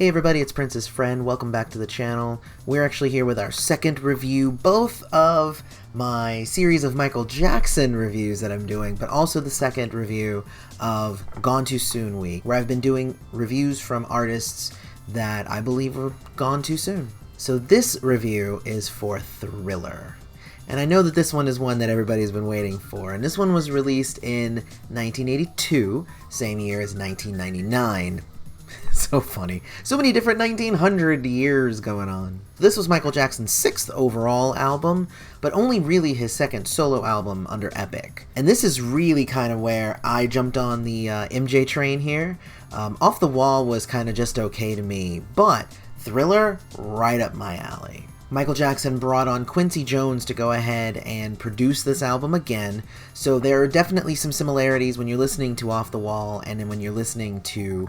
Hey everybody, it's Prince's friend. Welcome back to the channel. We're actually here with our second review, both of my series of Michael Jackson reviews that I'm doing, but also the second review of Gone Too Soon Week, where I've been doing reviews from artists that I believe were gone too soon. So this review is for Thriller. And I know that this one is one that everybody's been waiting for, and this one was released in 1982, same year as 1999. So funny. So many different 1900 years going on. This was Michael Jackson's 6th overall album, but only really his 2nd solo album under Epic. And this is really kind of where I jumped on the MJ train here. Off the Wall was kind of just okay to me, but Thriller, right up my alley. Michael Jackson brought on Quincy Jones to go ahead and produce this album again, so there are definitely some similarities when you're listening to Off the Wall and then when you're listening to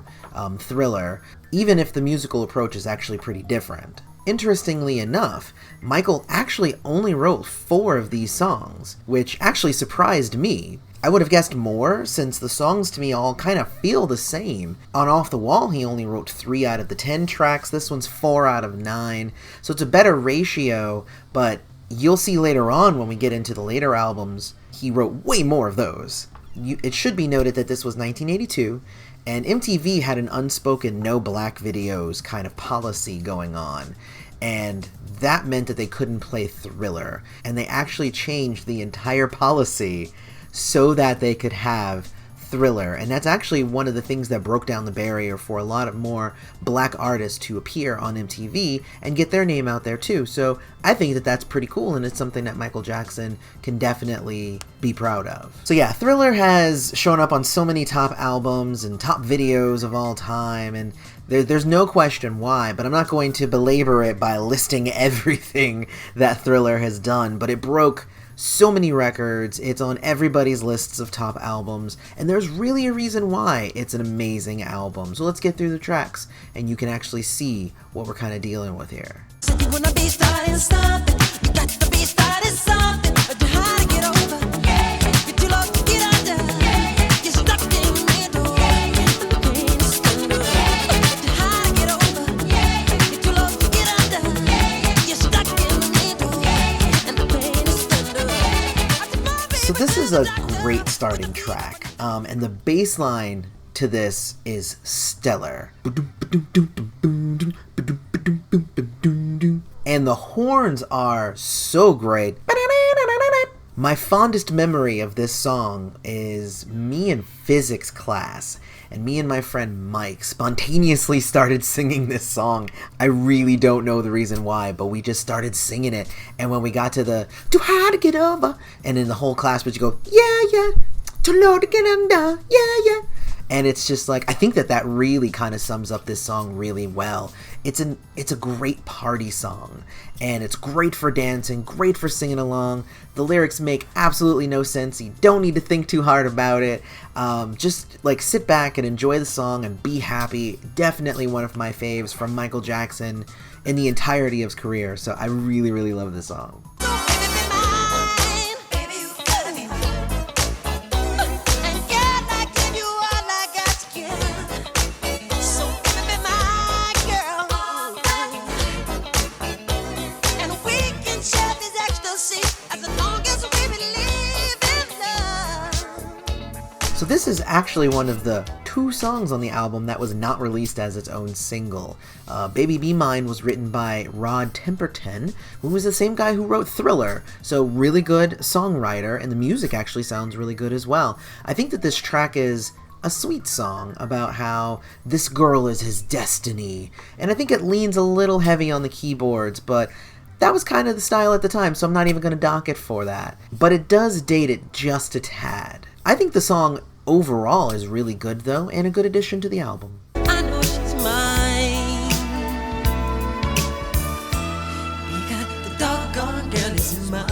Thriller, even if the musical approach is actually pretty different. Interestingly enough, Michael actually only wrote 4 of these songs, which actually surprised me. I would have guessed more, since the songs to me all kind of feel the same. On Off the Wall, he only wrote 3 out of the 10 tracks, this one's 4 out of 9, so it's a better ratio, but you'll see later on when we get into the later albums, he wrote way more of those. It should be noted that this was 1982, and MTV had an unspoken no black videos kind of policy going on, and that meant that they couldn't play Thriller, and they actually changed the entire policy so that they could have Thriller, and that's actually one of the things that broke down the barrier for a lot of more black artists to appear on MTV and get their name out there too. So I think that that's pretty cool, and it's something that Michael Jackson can definitely be proud of. So yeah, Thriller has shown up on so many top albums and top videos of all time, and there's no question why, but I'm not going to belabor it by listing everything that Thriller has done, but it broke so many records, it's on everybody's lists of top albums, and there's really a reason why it's an amazing album. So let's get through the tracks, and you can actually see what we're kind of dealing with here. So this is a great starting track, and the bass line to this is stellar. And the horns are so great. My fondest memory of this song is me in physics class, and me and my friend Mike spontaneously started singing this song. I really don't know the reason why, but we just started singing it, and when we got to the "too high to get over," and in the whole class would go, "Yeah, yeah, too low to get under, yeah, yeah." And it's just like, I think that really kind of sums up this song really well. It's a great party song, and it's great for dancing, great for singing along. The lyrics make absolutely no sense. You don't need to think too hard about it. Just like sit back and enjoy the song and be happy. Definitely one of my faves from Michael Jackson in the entirety of his career. So I really, really love this song. So this is actually one of the 2 songs on the album that was not released as its own single. Baby Be Mine was written by Rod Temperton, who was the same guy who wrote Thriller, so really good songwriter, and the music actually sounds really good as well. I think that this track is a sweet song about how this girl is his destiny, and I think it leans a little heavy on the keyboards, but that was kind of the style at the time, so I'm not even going to dock it for that. But it does date it just a tad. I think the song overall is really good though, and a good addition to the album. I know she's mine. Because the doggone girl is mine.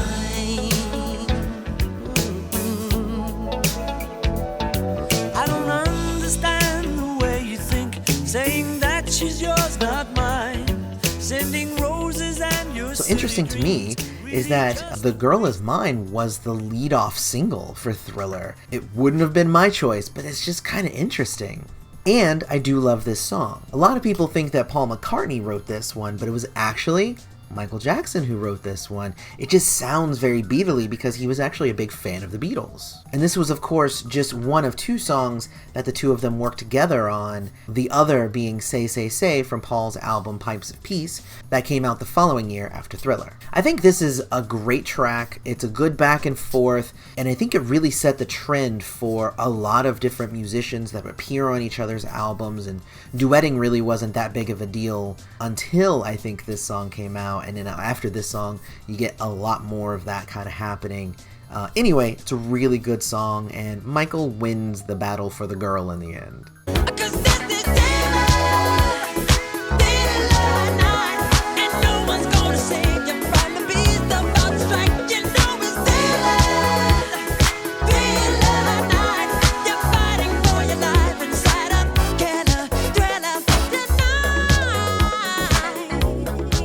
I don't understand the way you think, saying that she's yours, not mine. Sending roses and you're so interesting to me is that The Girl Is Mine was the lead-off single for Thriller. It wouldn't have been my choice, but it's just kind of interesting. And I do love this song. A lot of people think that Paul McCartney wrote this one, but it was actually Michael Jackson who wrote this one. It just sounds very Beatley because he was actually a big fan of the Beatles. And this was, of course, just one of two songs that the two of them worked together on, the other being Say Say Say from Paul's album Pipes of Peace that came out the following year after Thriller. I think this is a great track. It's a good back and forth, and I think it really set the trend for a lot of different musicians that appear on each other's albums, and duetting really wasn't that big of a deal until I think this song came out. And then after this song, you get a lot more of that kind of happening. Anyway, it's a really good song, and Michael wins the battle for the girl in the end.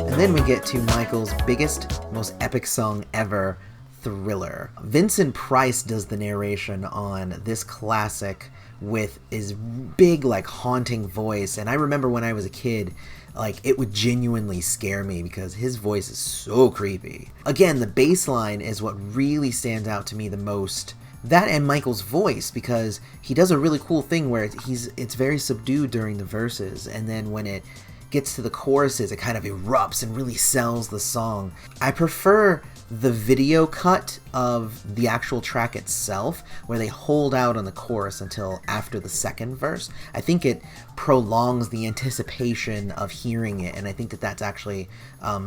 And then we get to Michael's biggest, most epic song ever, Thriller. Vincent Price does the narration on this classic with his big, like, haunting voice. And I remember when I was a kid, like, it would genuinely scare me because his voice is so creepy. Again, the bass line is what really stands out to me the most. That and Michael's voice, because he does a really cool thing where it's very subdued during the verses, and then when it gets to the choruses, it kind of erupts and really sells the song. I prefer the video cut of the actual track itself, where they hold out on the chorus until after the second verse. I think it prolongs the anticipation of hearing it, and I think that that's actually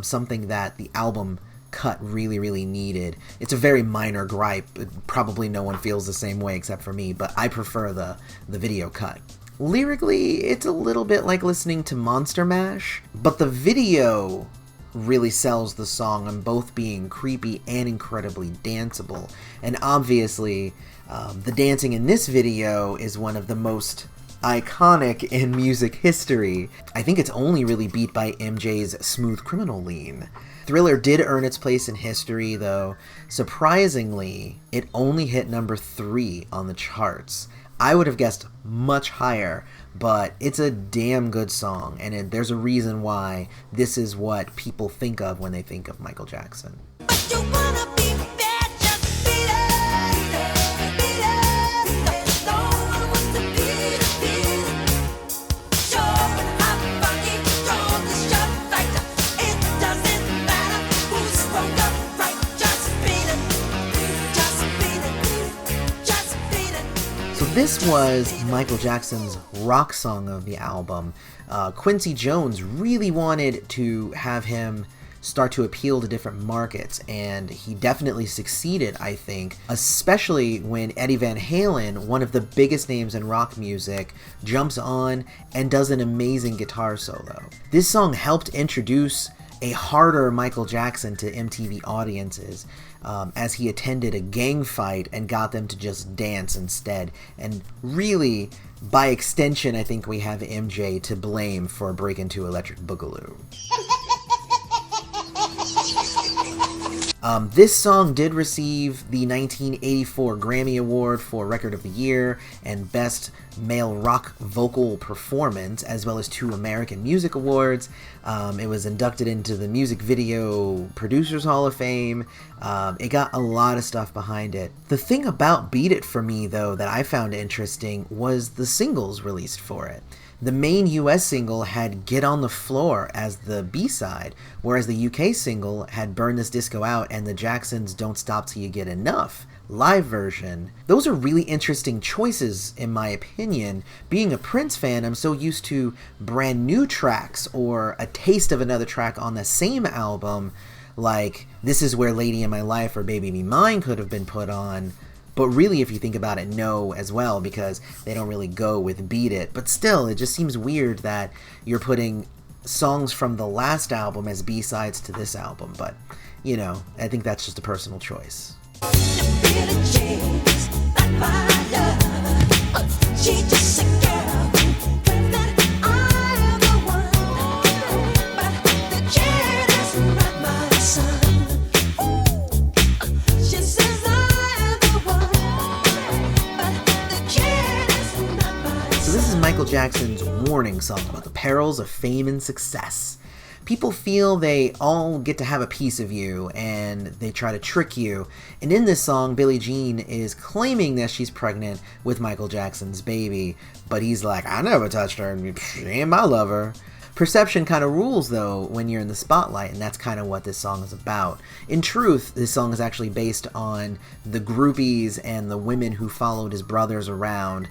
something that the album cut really needed. It's a very minor gripe. Probably no one feels the same way except for me, but I prefer the video cut. Lyrically, it's a little bit like listening to Monster Mash, but the video really sells the song on both being creepy and incredibly danceable. And obviously, the dancing in this video is one of the most iconic in music history. I think it's only really beat by MJ's Smooth Criminal lean. Thriller did earn its place in history, though. Surprisingly, it only hit number 3 on the charts. I would have guessed much higher, but it's a damn good song, and there's a reason why this is what people think of when they think of Michael Jackson. This was Michael Jackson's rock song of the album. Quincy Jones really wanted to have him start to appeal to different markets, and he definitely succeeded, I think, especially when Eddie Van Halen, one of the biggest names in rock music, jumps on and does an amazing guitar solo. This song helped introduce a harder Michael Jackson to MTV audiences, as he attended a gang fight and got them to just dance instead. And really, by extension, I think we have MJ to blame for Break Into Electric Boogaloo. This song did receive the 1984 Grammy Award for Record of the Year and Best Male Rock Vocal Performance, as well as 2 American Music Awards. It was inducted into the Music Video Producers Hall of Fame. It got a lot of stuff behind it. The thing about Beat It for me, though, that I found interesting was the singles released for it. The main US single had Get on the Floor as the B-side, whereas the UK single had Burn This Disco Out and the Jacksons' Don't Stop Till You Get Enough live version. Those are really interesting choices, in my opinion. Being a Prince fan, I'm so used to brand new tracks or a taste of another track on the same album, like This Is Where Lady in My Life or Baby Be Mine could have been put on. But really, if you think about it, no as well, because they don't really go with Beat It. But still, it just seems weird that you're putting songs from the last album as B-sides to this album. But, you know, I think that's just a personal choice. This is Michael Jackson's warning song about the perils of fame and success. People feel they all get to have a piece of you, and they try to trick you. And in this song, Billie Jean is claiming that she's pregnant with Michael Jackson's baby, but he's like, I never touched her, and she ain't my lover. Perception kind of rules, though, when you're in the spotlight, and that's kind of what this song is about. In truth, this song is actually based on the groupies and the women who followed his brothers around.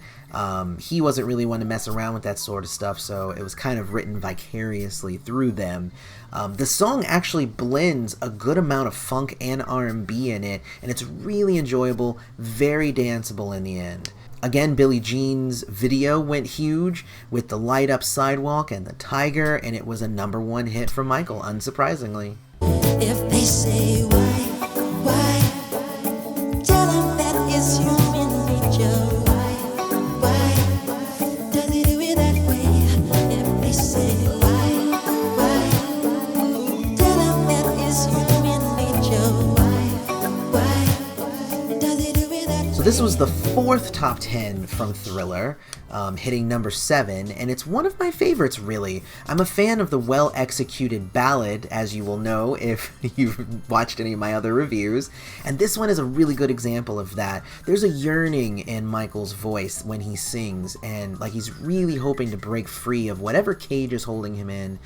He wasn't really one to mess around with that sort of stuff, so it was kind of written vicariously through them. The song actually blends a good amount of funk and R&B in it, and it's really enjoyable, very danceable in the end. Again, Billie Jean's video went huge with the light up sidewalk and the tiger, and it was a #1 hit for Michael, unsurprisingly. If they say why, tell them that it's human nature. Why does he do it that way? If they say why, tell them that it's human nature. Why does he do it that way? So this was the 4th top 10 from Thriller, hitting #7, and it's one of my favorites, really. I'm a fan of the well-executed ballad, as you will know if you've watched any of my other reviews, and this one is a really good example of that. There's a yearning in Michael's voice when he sings, and like he's really hoping to break free of whatever cage is holding him in.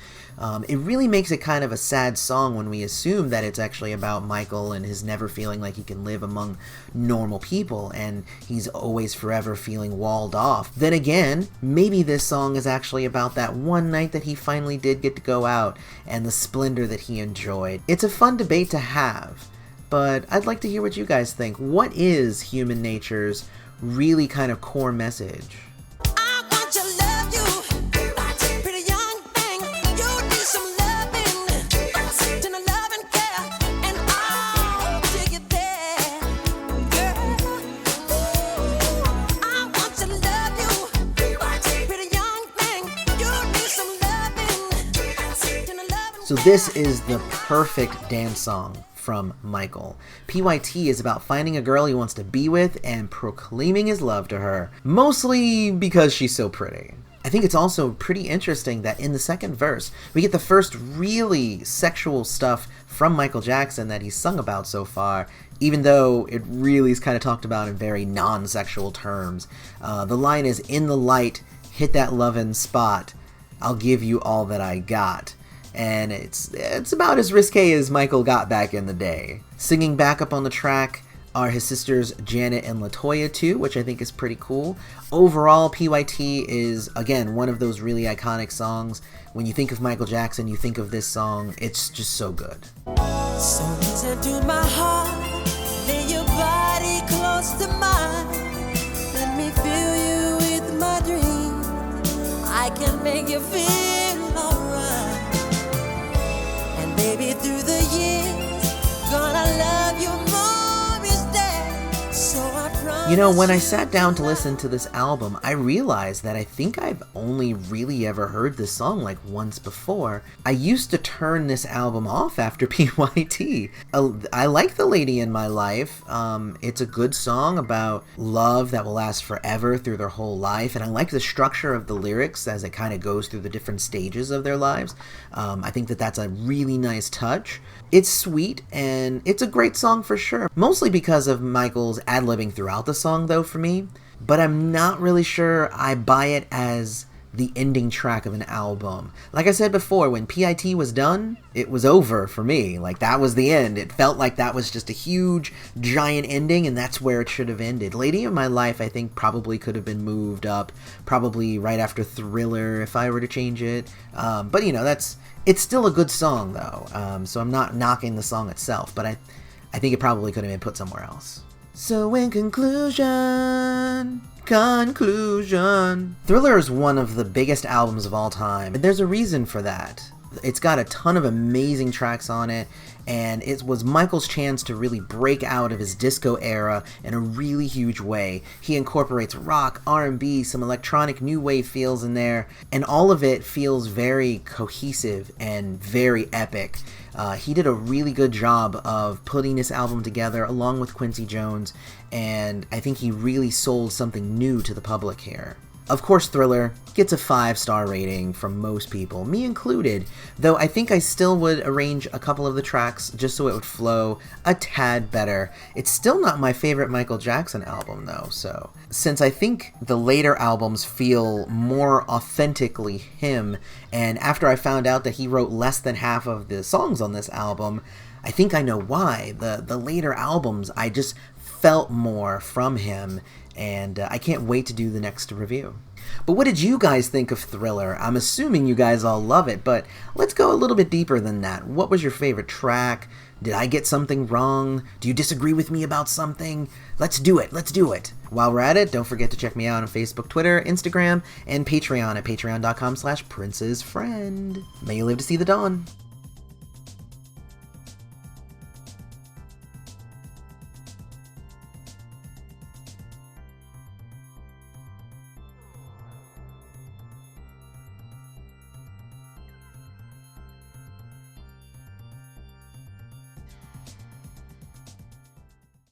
It really makes it kind of a sad song when we assume that it's actually about Michael and his never feeling like he can live among normal people, and he's always forever feeling walled off. Then again, maybe this song is actually about that one night that he finally did get to go out and the splendor that he enjoyed. It's a fun debate to have, but I'd like to hear what you guys think. What is human nature's really kind of core message? I want to love you, pretty young thing. You need some loving, to love and care, and I'll take it there, girl. I want to love you, pretty young thing. You need some loving, to love and So this is the perfect dance song from Michael. P.Y.T is about finding a girl he wants to be with and proclaiming his love to her, mostly because she's so pretty. I think it's also pretty interesting that in the second verse, we get the first really sexual stuff from Michael Jackson that he's sung about so far, even though it really is kind of talked about in very non-sexual terms. The line is, "In the light, hit that lovin' spot, I'll give you all that I got." And it's about as risque as Michael got back in the day. Singing backup on the track are his sisters Janet and LaToya too, which I think is pretty cool. Overall, P.Y.T is, again, one of those really iconic songs. When you think of Michael Jackson, you think of this song. It's just so good. so listen to my heart, lay your body close to mine. Let me fill you with my dreams. I can make you feel alright. And baby, through the years, gonna love you more each day. So I promise. You know, when I sat down to listen to this album, I realized that I think I've only really ever heard this song like once before. I used to turn this album off after P.Y.T. I like The Lady in My Life. It's a good song about love that will last forever through their whole life, and I like the structure of the lyrics as it kind of goes through the different stages of their lives. I think that that's a really nice touch. It's sweet, and it's a great song for sure, mostly because of Michael's ad-libbing throughout the song, though, for me, but I'm not really sure I buy it as the ending track of an album. Like I said before, when P.I.T was done, it was over for me. Like, that was the end. It felt like that was just a huge, giant ending, and that's where it should have ended. Lady of My Life, I think, probably could have been moved up, probably right after Thriller, if I were to change it. But, you know, it's still a good song, though, so I'm not knocking the song itself, but I think it probably could have been put somewhere else. So in conclusion, Thriller is one of the biggest albums of all time, and there's a reason for that. It's got a ton of amazing tracks on it, and it was Michael's chance to really break out of his disco era in a really huge way. He incorporates rock, R&B, some electronic new wave feels in there, and all of it feels very cohesive and very epic. He did a really good job of putting this album together along with Quincy Jones, and I think he really sold something new to the public here. Of course, Thriller gets a 5-star rating from most people, me included, though I think I still would arrange a couple of the tracks just so it would flow a tad better. It's still not my favorite Michael Jackson album, though, so since I think the later albums feel more authentically him, and after I found out that he wrote less than half of the songs on this album, I think I know why. The later albums, I just felt more from him, and I can't wait to do the next review. But what did you guys think of Thriller? I'm assuming you guys all love it, but let's go a little bit deeper than that. What was your favorite track? Did I get something wrong? Do you disagree with me about something? Let's do it. Let's do it. While we're at it, don't forget to check me out on Facebook, Twitter, Instagram, and Patreon at patreon.com/princesfriend. May you live to see the dawn.